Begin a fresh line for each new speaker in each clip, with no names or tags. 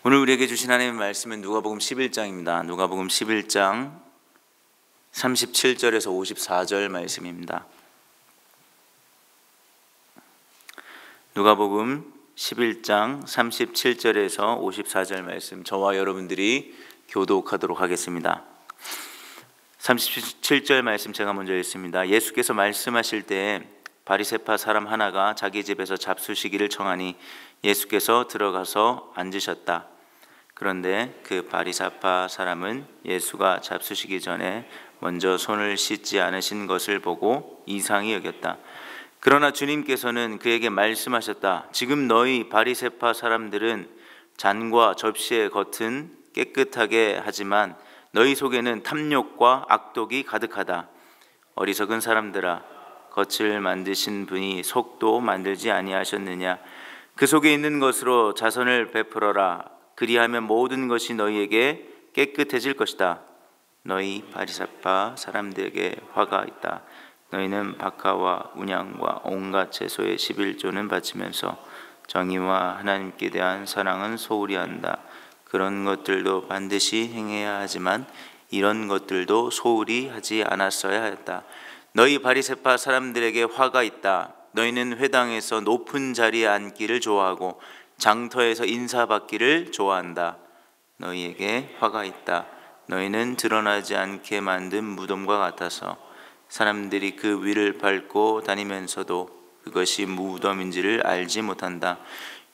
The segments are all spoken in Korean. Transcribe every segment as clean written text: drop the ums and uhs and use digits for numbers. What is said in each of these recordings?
오늘 우리에게 주신 하나님의 말씀은 누가복음 11장입니다. 누가복음 11장 37절에서 54절 말씀입니다. 누가복음 11장 37절에서 54절 말씀, 저와 여러분들이 교독하도록 하겠습니다. 37절 말씀 제가 먼저 읽습니다. 예수께서 말씀하실 때에 바리새파 사람 하나가 자기 집에서 잡수시기를 청하니 예수께서 들어가서 앉으셨다. 그런데 그 바리새파 사람은 예수가 잡수시기 전에 먼저 손을 씻지 않으신 것을 보고 이상히 여겼다. 그러나 주님께서는 그에게 말씀하셨다. 지금 너희 바리새파 사람들은 잔과 접시의 겉은 깨끗하게 하지만 너희 속에는 탐욕과 악독이 가득하다. 어리석은 사람들아, 겉을 만드신 분이 속도 만들지 아니하셨느냐? 그 속에 있는 것으로 자선을 베풀어라. 그리하면 모든 것이 너희에게 깨끗해질 것이다. 너희 바리새파 사람들에게 화가 있다. 너희는 박하와 운양과 온갖 채소의 11조는 바치면서 정의와 하나님께 대한 사랑은 소홀히 한다. 그런 것들도 반드시 행해야 하지만 이런 것들도 소홀히 하지 않았어야 했다. 너희 바리새파 사람들에게 화가 있다. 너희는 회당에서 높은 자리에 앉기를 좋아하고 장터에서 인사받기를 좋아한다. 너희에게 화가 있다. 너희는 드러나지 않게 만든 무덤과 같아서 사람들이 그 위를 밟고 다니면서도 그것이 무덤인지를 알지 못한다.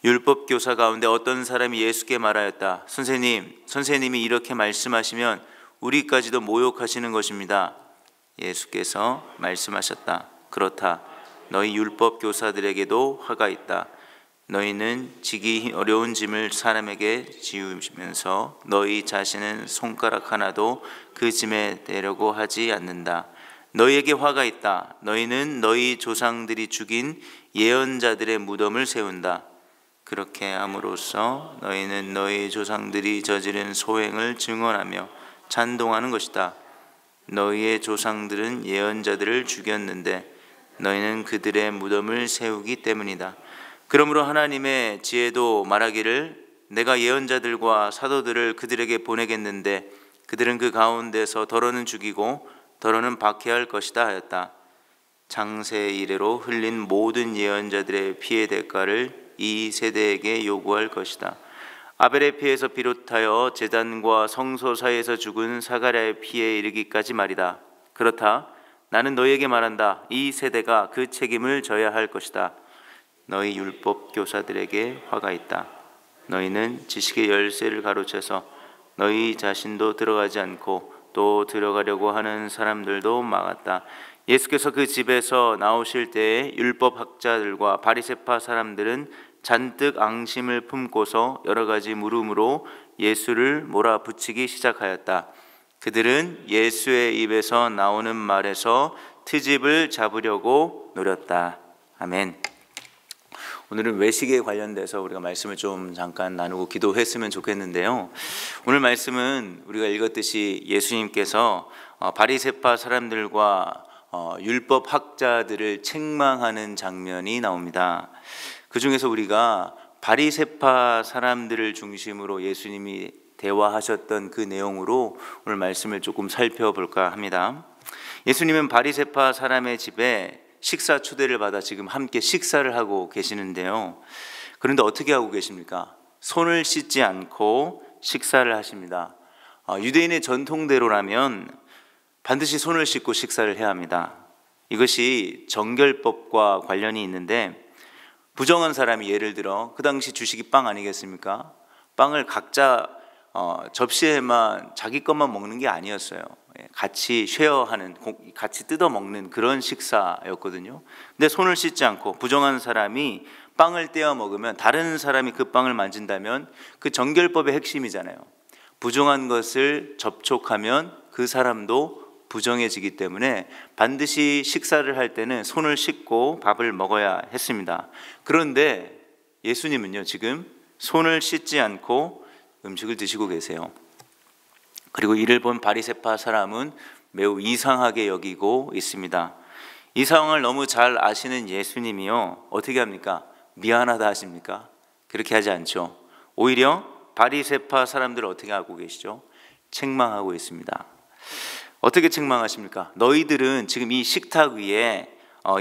율법 교사 가운데 어떤 사람이 예수께 말하였다. 선생님이 이렇게 말씀하시면 우리까지도 모욕하시는 것입니다. 예수께서 말씀하셨다. 그렇다. 너희 율법 교사들에게도 화가 있다. 너희는 지기 어려운 짐을 사람에게 지우면서 너희 자신은 손가락 하나도 그 짐에 대려고 하지 않는다. 너희에게 화가 있다. 너희는 너희 조상들이 죽인 예언자들의 무덤을 세운다. 그렇게 함으로써 너희는 너희 조상들이 저지른 소행을 증언하며 찬동하는 것이다. 너희의 조상들은 예언자들을 죽였는데 너희는 그들의 무덤을 세우기 때문이다. 그러므로 하나님의 지혜도 말하기를 내가 예언자들과 사도들을 그들에게 보내겠는데 그들은 그 가운데서 더러는 죽이고 더러는 박해할 것이다 하였다. 창세 이래로 흘린 모든 예언자들의 피의 대가를 이 세대에게 요구할 것이다. 아벨의 피에서 비롯하여 제단과 성소 사이에서 죽은 사가랴의 피에 이르기까지 말이다. 그렇다. 나는 너희에게 말한다. 이 세대가 그 책임을 져야 할 것이다. 너희 율법 교사들에게 화가 있다. 너희는 지식의 열쇠를 가로채서 너희 자신도 들어가지 않고 또 들어가려고 하는 사람들도 막았다. 예수께서 그 집에서 나오실 때에 율법 학자들과 바리새파 사람들은 잔뜩 앙심을 품고서 여러 가지 물음으로 예수를 몰아붙이기 시작하였다. 그들은 예수의 입에서 나오는 말에서 트집을 잡으려고 노렸다. 아멘. 오늘은 외식에 관련돼서 우리가 말씀을 좀 잠깐 나누고 기도했으면 좋겠는데요. 오늘 말씀은 우리가 읽었듯이 예수님께서 바리새파 사람들과 율법 학자들을 책망하는 장면이 나옵니다. 그 중에서 우리가 바리새파 사람들을 중심으로 예수님이 대화하셨던 그 내용으로 오늘 말씀을 조금 살펴볼까 합니다. 예수님은 바리새파 사람의 집에 식사 초대를 받아 지금 함께 식사를 하고 계시는데요. 그런데 어떻게 하고 계십니까? 손을 씻지 않고 식사를 하십니다. 유대인의 전통대로라면 반드시 손을 씻고 식사를 해야 합니다. 이것이 정결법과 관련이 있는데 부정한 사람이 예를 들어 그 당시 주식이 빵 아니겠습니까? 빵을 각자 접시에만 자기 것만 먹는 게 아니었어요. 같이 쉐어하는, 같이 뜯어 먹는 그런 식사였거든요. 근데 손을 씻지 않고 부정한 사람이 빵을 떼어 먹으면 다른 사람이 그 빵을 만진다면 그 정결법의 핵심이잖아요. 부정한 것을 접촉하면 그 사람도 부정해지기 때문에 반드시 식사를 할 때는 손을 씻고 밥을 먹어야 했습니다. 그런데 예수님은요, 지금 손을 씻지 않고 음식을 드시고 계세요. 그리고 이를 본 바리새파 사람은 매우 이상하게 여기고 있습니다. 이 상황을 너무 잘 아시는 예수님이요, 어떻게 합니까? 미안하다 하십니까? 그렇게 하지 않죠. 오히려 바리새파 사람들을 어떻게 하고 계시죠? 책망하고 있습니다. 어떻게 책망하십니까? 너희들은 지금 이 식탁 위에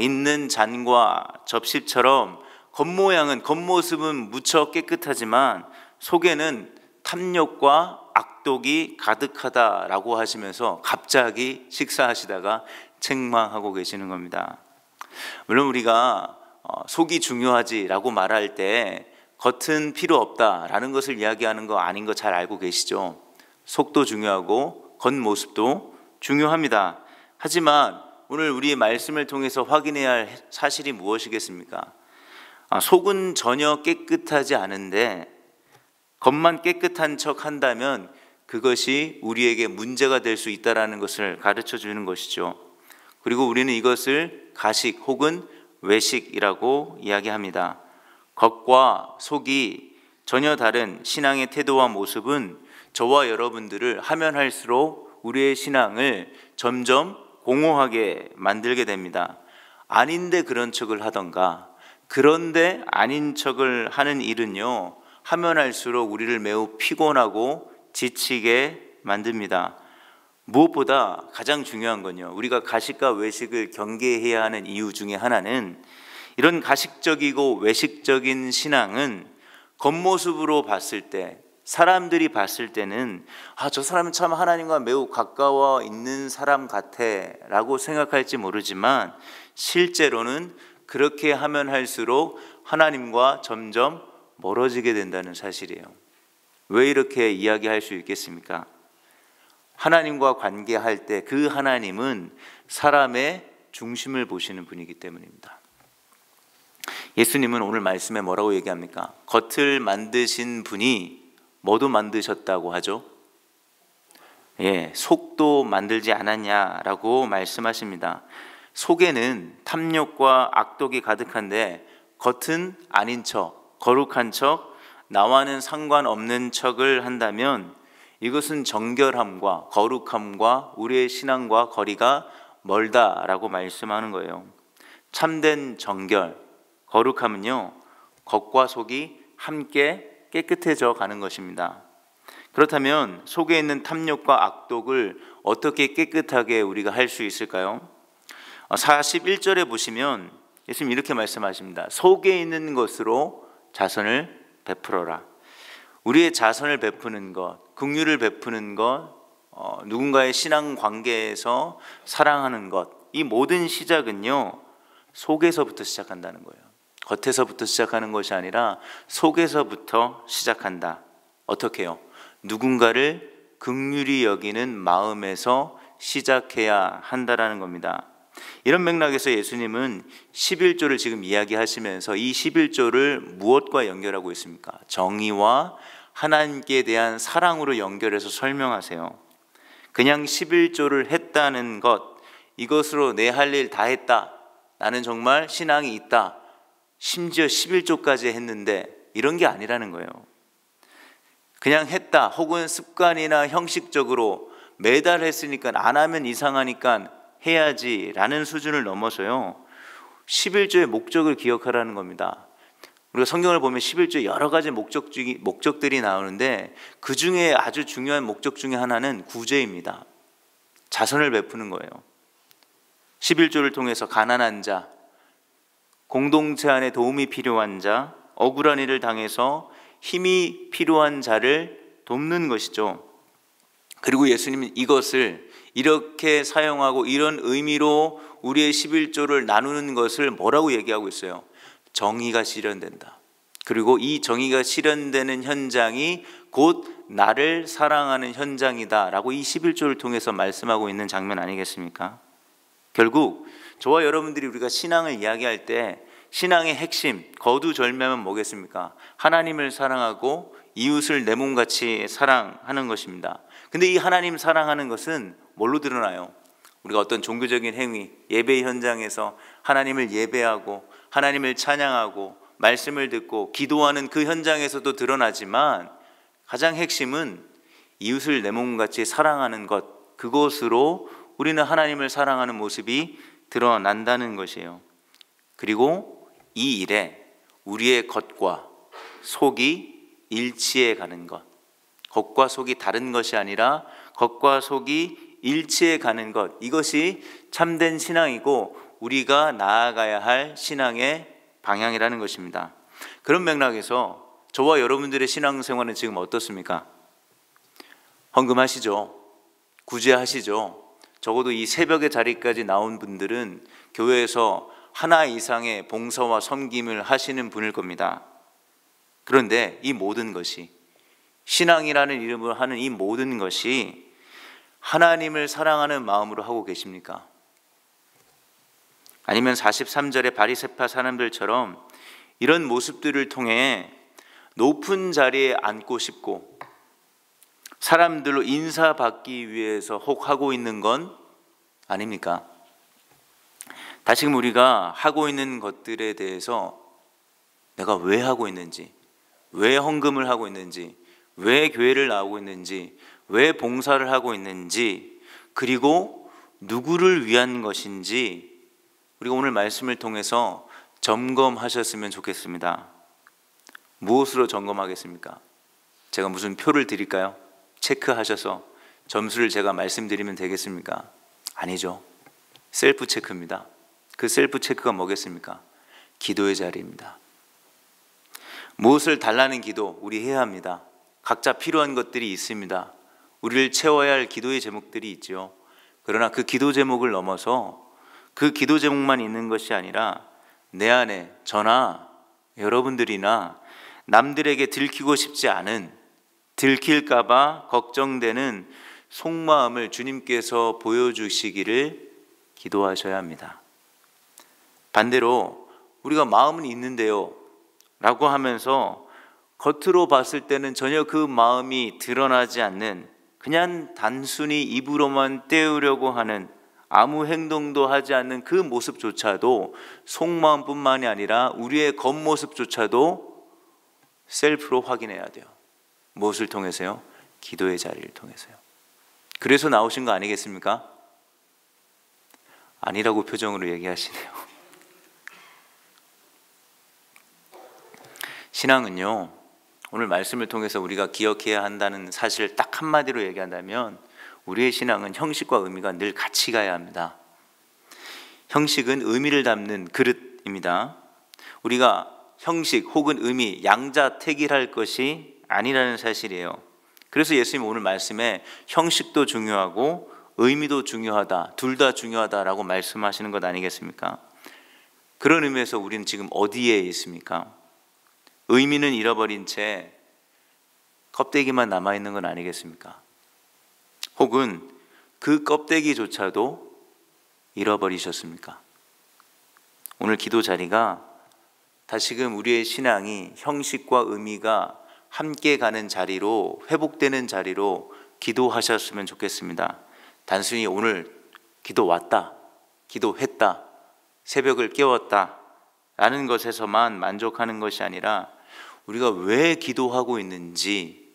있는 잔과 접시처럼 겉모습은 무척 깨끗하지만 속에는 탐욕과 악독이 가득하다라고 하시면서 갑자기 식사하시다가 책망하고 계시는 겁니다. 물론 우리가 속이 중요하지라고 말할 때 겉은 필요 없다라는 것을 이야기하는 거 아닌 거 잘 알고 계시죠? 속도 중요하고 겉모습도 중요합니다. 하지만 오늘 우리의 말씀을 통해서 확인해야 할 사실이 무엇이겠습니까? 속은 전혀 깨끗하지 않은데 겉만 깨끗한 척 한다면 그것이 우리에게 문제가 될 수 있다는 것을 가르쳐 주는 것이죠. 그리고 우리는 이것을 가식 혹은 외식이라고 이야기합니다. 겉과 속이 전혀 다른 신앙의 태도와 모습은 저와 여러분들을 하면 할수록 우리의 신앙을 점점 공허하게 만들게 됩니다. 아닌데 그런 척을 하던가, 그런데 아닌 척을 하는 일은요, 하면 할수록 우리를 매우 피곤하고 지치게 만듭니다. 무엇보다 가장 중요한 건요, 우리가 가식과 외식을 경계해야 하는 이유 중에 하나는 이런 가식적이고 외식적인 신앙은 겉모습으로 봤을 때, 사람들이 봤을 때는 저 사람은 참 하나님과 매우 가까워 있는 사람 같아 라고 생각할지 모르지만 실제로는 그렇게 하면 할수록 하나님과 점점 멀어지게 된다는 사실이에요. 왜 이렇게 이야기할 수 있겠습니까? 하나님과 관계할 때 그 하나님은 사람의 중심을 보시는 분이기 때문입니다. 예수님은 오늘 말씀에 뭐라고 얘기합니까? 겉을 만드신 분이 뭐도 만드셨다고 하죠? 속도 만들지 않았냐라고 말씀하십니다. 속에는 탐욕과 악독이 가득한데 겉은 아닌 척, 거룩한 척, 나와는 상관없는 척을 한다면 이것은 정결함과 거룩함과 우리의 신앙과 거리가 멀다라고 말씀하는 거예요. 참된 정결, 거룩함은요, 겉과 속이 함께 깨끗해져 가는 것입니다. 그렇다면 속에 있는 탐욕과 악독을 어떻게 깨끗하게 우리가 할 수 있을까요? 41절에 보시면 예수님 이렇게 말씀하십니다. 속에 있는 것으로 자선을 베풀어라. 우리의 자선을 베푸는 것, 긍휼을 베푸는 것, 누군가의 신앙 관계에서 사랑하는 것, 이 모든 시작은요, 속에서부터 시작한다는 거예요. 겉에서부터 시작하는 것이 아니라 속에서부터 시작한다. 어떻게 해요? 누군가를 긍휼히 여기는 마음에서 시작해야 한다라는 겁니다. 이런 맥락에서 예수님은 11조를 지금 이야기하시면서 이 11조를 무엇과 연결하고 있습니까? 정의와 하나님께 대한 사랑으로 연결해서 설명하세요. 그냥 11조를 했다는 것, 이것으로 내 할 일 다 했다, 나는 정말 신앙이 있다, 심지어 11조까지 했는데, 이런 게 아니라는 거예요. 그냥 했다 혹은 습관이나 형식적으로 매달 했으니까 안 하면 이상하니까 해야지 라는 수준을 넘어서요, 11조의 목적을 기억하라는 겁니다. 우리가 성경을 보면 11조에 여러 가지 목적들이 나오는데 그 중에 아주 중요한 목적 중에 하나는 구제입니다. 자선을 베푸는 거예요. 11조를 통해서 가난한 자, 공동체 안에 도움이 필요한 자, 억울한 일을 당해서 힘이 필요한 자를 돕는 것이죠. 그리고 예수님은 이것을 이렇게 사용하고 이런 의미로 우리의 11조를 나누는 것을 뭐라고 얘기하고 있어요? 정의가 실현된다. 그리고 이 정의가 실현되는 현장이 곧 나를 사랑하는 현장이다 라고 이 11조를 통해서 말씀하고 있는 장면 아니겠습니까? 결국 저와 여러분들이 우리가 신앙을 이야기할 때 신앙의 핵심, 거두절미하면 뭐겠습니까? 하나님을 사랑하고 이웃을 내 몸같이 사랑하는 것입니다. 근데 이 하나님 사랑하는 것은 뭘로 드러나요? 우리가 어떤 종교적인 행위, 예배 현장에서 하나님을 예배하고 하나님을 찬양하고 말씀을 듣고 기도하는 그 현장에서도 드러나지만 가장 핵심은 이웃을 내 몸같이 사랑하는 것, 그것으로 우리는 하나님을 사랑하는 모습이 드러난다는 것이에요. 그리고 이 일에 우리의 겉과 속이 일치해 가는 것, 겉과 속이 다른 것이 아니라 겉과 속이 일치해 가는 것, 이것이 참된 신앙이고 우리가 나아가야 할 신앙의 방향이라는 것입니다. 그런 맥락에서 저와 여러분들의 신앙생활은 지금 어떻습니까? 헌금하시죠? 구제하시죠? 적어도 이 새벽의 자리까지 나온 분들은 교회에서 하나 이상의 봉사와 섬김을 하시는 분일 겁니다. 그런데 이 모든 것이, 신앙이라는 이름으로 하는 이 모든 것이 하나님을 사랑하는 마음으로 하고 계십니까? 아니면 43절의 바리새파 사람들처럼 이런 모습들을 통해 높은 자리에 앉고 싶고 사람들로 인사받기 위해서 혹 하고 있는 건 아닙니까? 다시금 우리가 하고 있는 것들에 대해서 내가 왜 하고 있는지, 왜 헌금을 하고 있는지, 왜 교회를 나오고 있는지, 왜 봉사를 하고 있는지, 그리고 누구를 위한 것인지 우리가 오늘 말씀을 통해서 점검하셨으면 좋겠습니다. 무엇으로 점검하겠습니까? 제가 무슨 표를 드릴까요? 체크하셔서 점수를 제가 말씀드리면 되겠습니까? 아니죠. 셀프 체크입니다. 그 셀프 체크가 뭐겠습니까? 기도의 자리입니다. 무엇을 달라는 기도 우리 해야 합니다. 각자 필요한 것들이 있습니다. 우리를 채워야 할 기도의 제목들이 있죠. 그러나 그 기도 제목을 넘어서 그 기도 제목만 있는 것이 아니라 내 안에 저나 여러분들이나 남들에게 들키고 싶지 않은, 들킬까 봐 걱정되는 속마음을 주님께서 보여주시기를 기도하셔야 합니다. 반대로 우리가 마음은 있는데요 라고 하면서 겉으로 봤을 때는 전혀 그 마음이 드러나지 않는, 그냥 단순히 입으로만 때우려고 하는, 아무 행동도 하지 않는 그 모습조차도 속마음뿐만이 아니라 우리의 겉모습조차도 셀프로 확인해야 돼요. 무엇을 통해서요? 기도의 자리를 통해서요. 그래서 나오신 거 아니겠습니까? 아니라고 표정으로 얘기하시네요. 신앙은요, 오늘 말씀을 통해서 우리가 기억해야 한다는 사실을 딱 한마디로 얘기한다면 우리의 신앙은 형식과 의미가 늘 같이 가야 합니다. 형식은 의미를 담는 그릇입니다. 우리가 형식 혹은 의미 양자택일할 것이 아니라는 사실이에요. 그래서 예수님 오늘 말씀에 형식도 중요하고 의미도 중요하다, 둘 다 중요하다라고 말씀하시는 것 아니겠습니까? 그런 의미에서 우리는 지금 어디에 있습니까? 의미는 잃어버린 채 껍데기만 남아있는 건 아니겠습니까? 혹은 그 껍데기조차도 잃어버리셨습니까? 오늘 기도 자리가 다시금 우리의 신앙이 형식과 의미가 함께 가는 자리로, 회복되는 자리로 기도하셨으면 좋겠습니다. 단순히 오늘 기도 왔다, 기도했다, 새벽을 깨웠다 라는 것에서만 만족하는 것이 아니라 우리가 왜 기도하고 있는지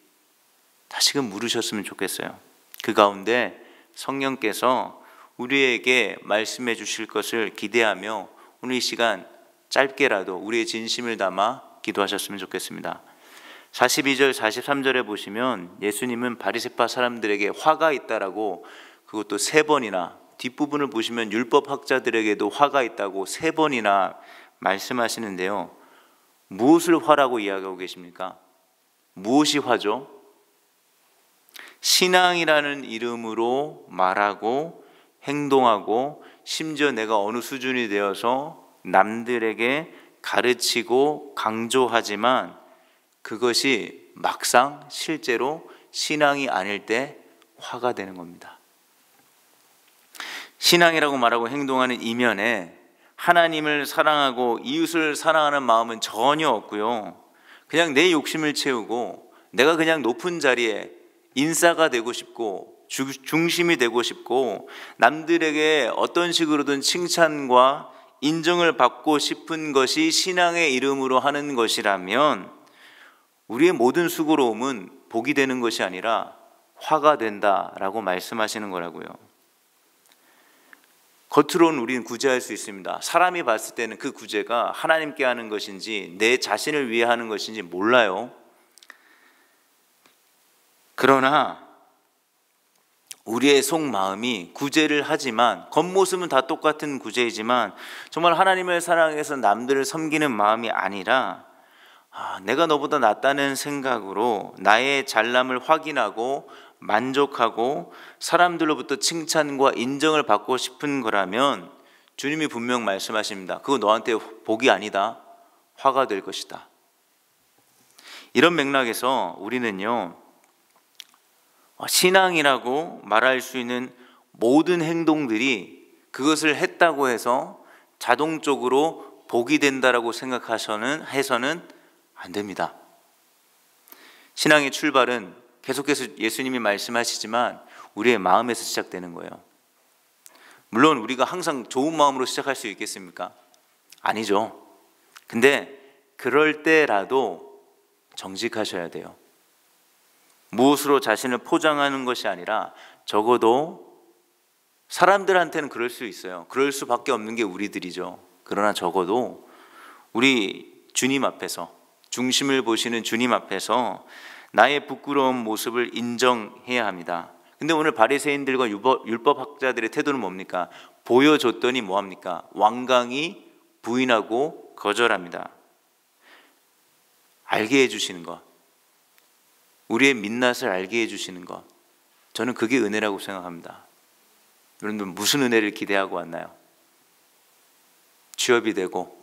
다시금 물으셨으면 좋겠어요. 그 가운데 성령께서 우리에게 말씀해 주실 것을 기대하며 오늘 이 시간 짧게라도 우리의 진심을 담아 기도하셨으면 좋겠습니다. 42절 43절에 보시면 예수님은 바리새파 사람들에게 화가 있다라고, 그것도 3번이나, 뒷부분을 보시면 율법학자들에게도 화가 있다고 3번이나 말씀하시는데요, 무엇을 화라고 이야기하고 계십니까? 무엇이 화죠? 신앙이라는 이름으로 말하고 행동하고 심지어 내가 어느 수준이 되어서 남들에게 가르치고 강조하지만 그것이 막상 실제로 신앙이 아닐 때 화가 되는 겁니다. 신앙이라고 말하고 행동하는 이면에 하나님을 사랑하고 이웃을 사랑하는 마음은 전혀 없고요, 그냥 내 욕심을 채우고 내가 그냥 높은 자리에 인싸가 되고 싶고 중심이 되고 싶고 남들에게 어떤 식으로든 칭찬과 인정을 받고 싶은 것이 신앙의 이름으로 하는 것이라면 우리의 모든 수고로움은 복이 되는 것이 아니라 화가 된다라고 말씀하시는 거라고요. 겉으로는 우리는 구제할 수 있습니다. 사람이 봤을 때는 그 구제가 하나님께 하는 것인지 내 자신을 위해 하는 것인지 몰라요. 그러나 우리의 속마음이 구제를 하지만, 겉모습은 다 똑같은 구제이지만 정말 하나님을 사랑해서 남들을 섬기는 마음이 아니라 내가 너보다 낫다는 생각으로 나의 잘남을 확인하고 만족하고 사람들로부터 칭찬과 인정을 받고 싶은 거라면 주님이 분명 말씀하십니다. 그거 너한테 복이 아니다, 화가 될 것이다. 이런 맥락에서 우리는요, 신앙이라고 말할 수 있는 모든 행동들이 그것을 했다고 해서 자동적으로 복이 된다라고 생각해서는 안 됩니다. 신앙의 출발은 계속해서 예수님이 말씀하시지만 우리의 마음에서 시작되는 거예요. 물론 우리가 항상 좋은 마음으로 시작할 수 있겠습니까? 아니죠. 근데 그럴 때라도 정직하셔야 돼요. 무엇으로 자신을 포장하는 것이 아니라 적어도 사람들한테는 그럴 수 있어요. 그럴 수밖에 없는 게 우리들이죠. 그러나 적어도 우리 주님 앞에서, 중심을 보시는 주님 앞에서 나의 부끄러운 모습을 인정해야 합니다. 근데 오늘 바리새인들과 율법학자들의 태도는 뭡니까? 보여줬더니 뭐합니까? 완강히 부인하고 거절합니다. 알게 해주시는 것, 우리의 민낯을 알게 해주시는 것, 저는 그게 은혜라고 생각합니다. 여러분들 무슨 은혜를 기대하고 왔나요? 취업이 되고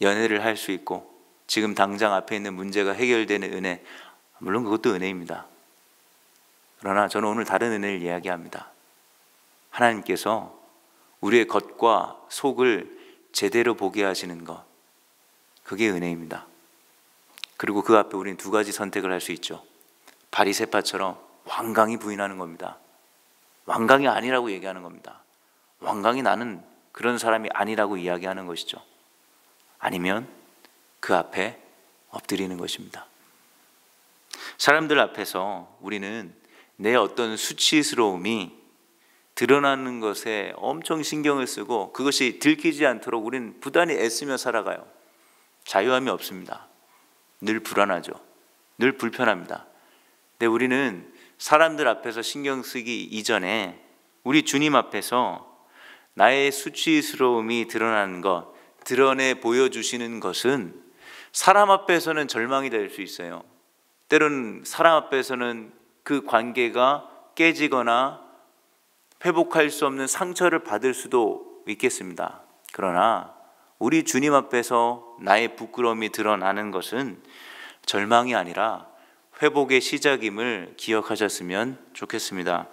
연애를 할 수 있고 지금 당장 앞에 있는 문제가 해결되는 은혜, 물론 그것도 은혜입니다. 그러나 저는 오늘 다른 은혜를 이야기합니다. 하나님께서 우리의 겉과 속을 제대로 보게 하시는 것, 그게 은혜입니다. 그리고 그 앞에 우리는 두 가지 선택을 할 수 있죠. 바리새파처럼 완강히 부인하는 겁니다. 완강이 아니라고 얘기하는 겁니다. 완강히 나는 그런 사람이 아니라고 이야기하는 것이죠. 아니면 그 앞에 엎드리는 것입니다. 사람들 앞에서 우리는 내 어떤 수치스러움이 드러나는 것에 엄청 신경을 쓰고 그것이 들키지 않도록 우리는 부단히 애쓰며 살아가요. 자유함이 없습니다. 늘 불안하죠. 늘 불편합니다. 근데 우리는 사람들 앞에서 신경 쓰기 이전에 우리 주님 앞에서 나의 수치스러움이 드러나는 것, 드러내 보여주시는 것은 사람 앞에서는 절망이 될 수 있어요. 때로는 사람 앞에서는 그 관계가 깨지거나 회복할 수 없는 상처를 받을 수도 있겠습니다. 그러나 우리 주님 앞에서 나의 부끄러움이 드러나는 것은 절망이 아니라 회복의 시작임을 기억하셨으면 좋겠습니다.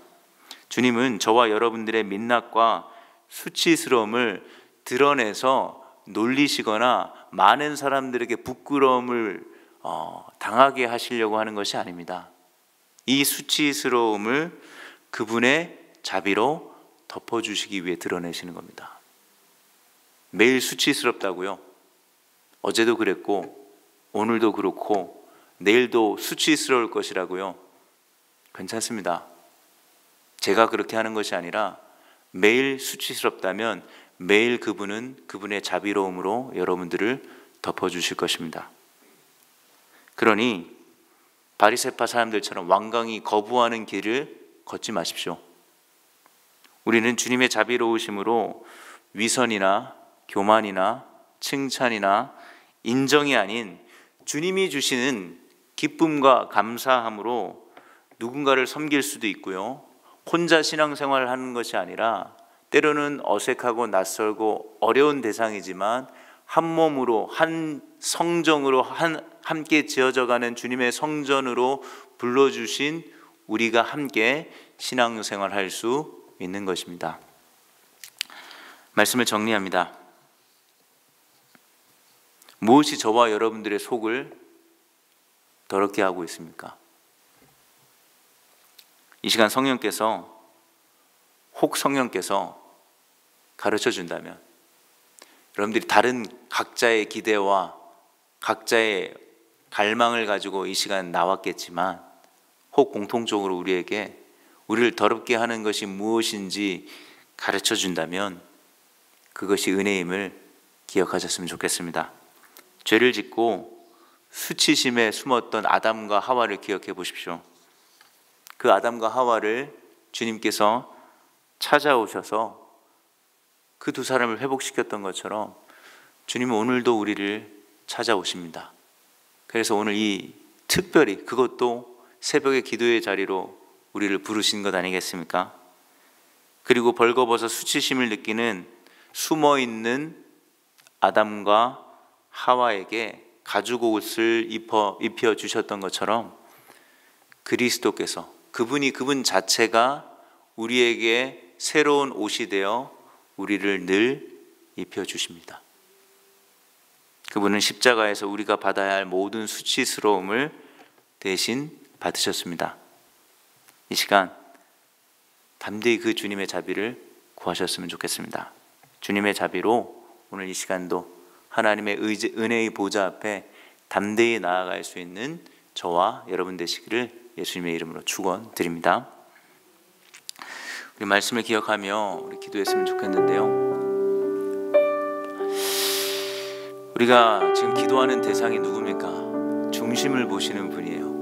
주님은 저와 여러분들의 민낯과 수치스러움을 드러내서 놀리시거나 많은 사람들에게 부끄러움을 당하게 하시려고 하는 것이 아닙니다. 이 수치스러움을 그분의 자비로 덮어주시기 위해 드러내시는 겁니다. 매일 수치스럽다고요? 어제도 그랬고 오늘도 그렇고 내일도 수치스러울 것이라고요? 괜찮습니다. 제가 그렇게 하는 것이 아니라 매일 수치스럽다면 매일 그분은 그분의 자비로움으로 여러분들을 덮어주실 것입니다. 그러니 바리새파 사람들처럼 완강히 거부하는 길을 걷지 마십시오. 우리는 주님의 자비로우심으로 위선이나 교만이나 칭찬이나 인정이 아닌 주님이 주시는 기쁨과 감사함으로 누군가를 섬길 수도 있고요, 혼자 신앙생활을 하는 것이 아니라 때로는 어색하고 낯설고 어려운 대상이지만 한 몸으로 한 성정으로 함께 지어져가는 주님의 성전으로 불러주신 우리가 함께 신앙생활할 수 있는 것입니다. 말씀을 정리합니다. 무엇이 저와 여러분들의 속을 더럽게 하고 있습니까? 이 시간 성령께서 가르쳐 준다면, 여러분들이 다른 각자의 기대와 각자의 갈망을 가지고 이 시간 나왔겠지만 혹 공통적으로 우리에게 우리를 더럽게 하는 것이 무엇인지 가르쳐 준다면 그것이 은혜임을 기억하셨으면 좋겠습니다. 죄를 짓고 수치심에 숨었던 아담과 하와를 기억해 보십시오. 그 아담과 하와를 주님께서 찾아오셔서 그 두 사람을 회복시켰던 것처럼 주님은 오늘도 우리를 찾아오십니다. 그래서 오늘 이 특별히 그것도 새벽의 기도의 자리로 우리를 부르신 것 아니겠습니까? 그리고 벌거벗어 수치심을 느끼는 숨어있는 아담과 하와에게 가죽 옷을 입혀 주셨던 것처럼 그리스도께서 그분 자체가 우리에게 새로운 옷이 되어 우리를 늘 입혀 주십니다. 그분은 십자가에서 우리가 받아야 할 모든 수치스러움을 대신 받으셨습니다. 이 시간 담대히 그 주님의 자비를 구하셨으면 좋겠습니다. 주님의 자비로 오늘 이 시간도 하나님의 은혜의 보좌 앞에 담대히 나아갈 수 있는 저와 여러분 되시기를 예수님의 이름으로 축원드립니다. 우리 말씀을 기억하며 우리 기도했으면 좋겠는데요. 우리가 지금 기도하는 대상이 누굽니까? 중심을 보시는 분이에요.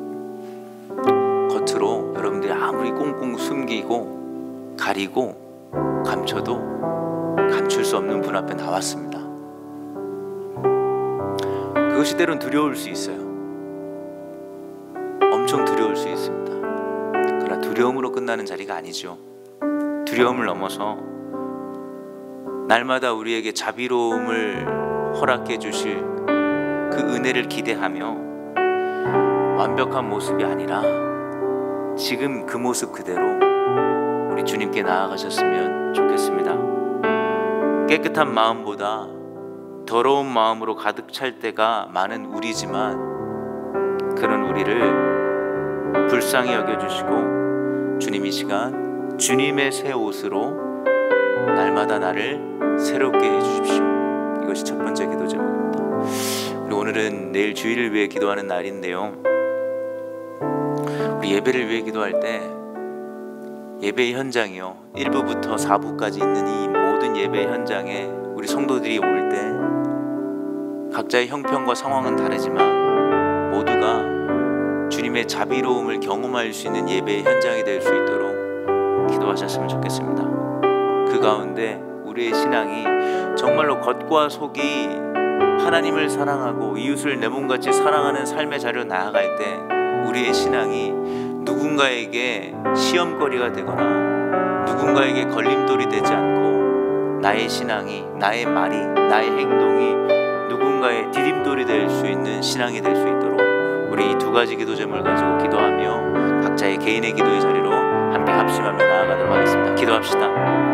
겉으로 여러분들이 아무리 꽁꽁 숨기고 가리고 감춰도 감출 수 없는 분 앞에 나왔습니다. 그것이 때론 두려울 수 있어요. 엄청 두려울 수 있습니다. 그러나 두려움으로 끝나는 자리가 아니죠. 두려움을 넘어서 날마다 우리에게 자비로움을 허락해 주실 그 은혜를 기대하며 완벽한 모습이 아니라 지금 그 모습 그대로 우리 주님께 나아가셨으면 좋겠습니다. 깨끗한 마음보다 더러운 마음으로 가득 찰 때가 많은 우리지만 그런 우리를 불쌍히 여겨주시고 주님 이 시간 주님의 새 옷으로 날마다 나를 새롭게 해주십시오. 이것이 첫 번째 기도 제목입니다. 그리고 오늘은 내일 주일을 위해 기도하는 날인데요. 우리 예배를 위해 기도할 때 예배의 현장이요 1부부터 4부까지 있는 이 모든 예배 현장에 우리 성도들이 올 때 각자의 형편과 상황은 다르지만 모두가 주님의 자비로움을 경험할 수 있는 예배의 현장이 될 수 있도록 기도하셨으면 좋겠습니다. 그 가운데 우리의 신앙이 정말로 겉과 속이 하나님을 사랑하고 이웃을 내 몸같이 사랑하는 삶의 자리로 나아갈 때 우리의 신앙이 누군가에게 시험거리가 되거나 누군가에게 걸림돌이 되지 않고 나의 신앙이, 나의 말이, 나의 행동이 누군가의 디딤돌이 될 수 있는 신앙이 될 수 있도록 우리 이 두 가지 기도 제목을 가지고 기도하며 각자의 개인의 기도의 자리로 함께 합심하며 나아가도록 하겠습니다. 기도합시다.